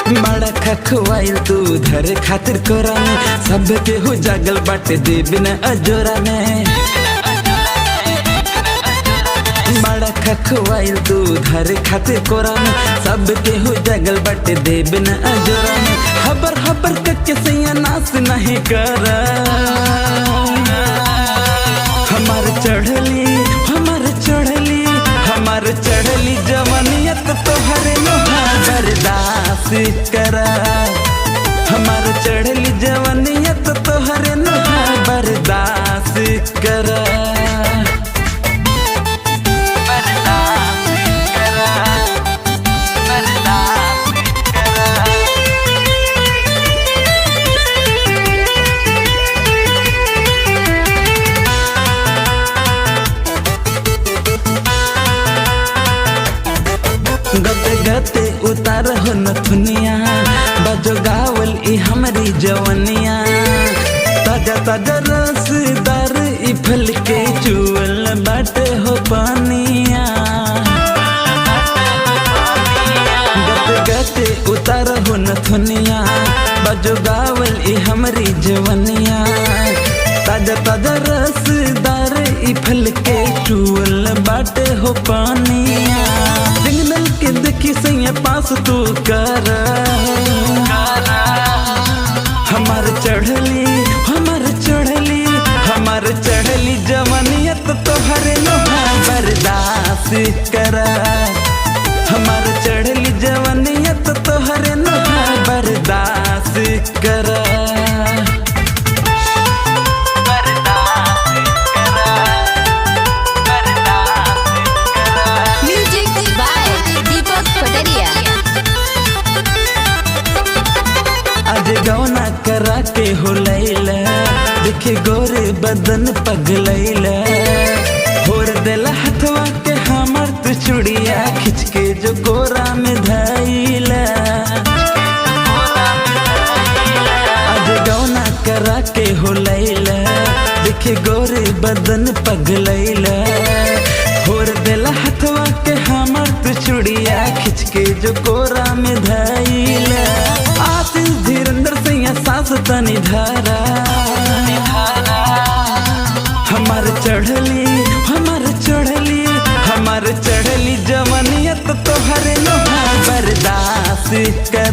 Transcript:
बड़ा खखवाइल तू धरे खातिर कोरा में सब के हो जागल बाटे दे बिना अजोरा में। बड़ा खखवाइल तू धरे खातिर कोरा में सब के हो जागल बाटे दे बिना अजोरा में। हबर हबर कके सैया नास नहीं कर हमार चढ़ली जवानियत तोहरे लोहा बर्दाश्त करा। हमार चढ़ली जवानियत तोहरे लोहा बर्दाश्त करा। गते गते उतार हो नथुनिया बजो गावल ई हमारी जवनिया। ताजा ताजा रसदार ई फल के चुअल बाटे हो पानिया। गते गते उतार हो नथुनिया बजो गावल ई हमारी जवनिया। ताजा ताजा रसदार ई फल के चुअल बाटे हो पानिया। सिग्नल के देखी सैया पास तू कर हमार चढ़ली जवानियत तोहरे लोहा बर्दाश्त करा। हमार चढ़ली जवानियत तोहरे लोहा बर्दाश्त करा। आज गौना करा के हो लैला देखे गोरे बदन पगलैला। होर देला हथवा के हमर तू चुड़िया खिंच के जो गोरा में धैला। आज गौना करा के हो लैला देखे गोरे बदन पगलैला। होर देला हथवा के हमर तू चुड़िया खिंच के जो गोरा में धैला। आशीष धीरेन्द्र सैया सास तनी धारा। हमार चढ़ली जवानियत तोहरे लोहा बर्दाश्त कर।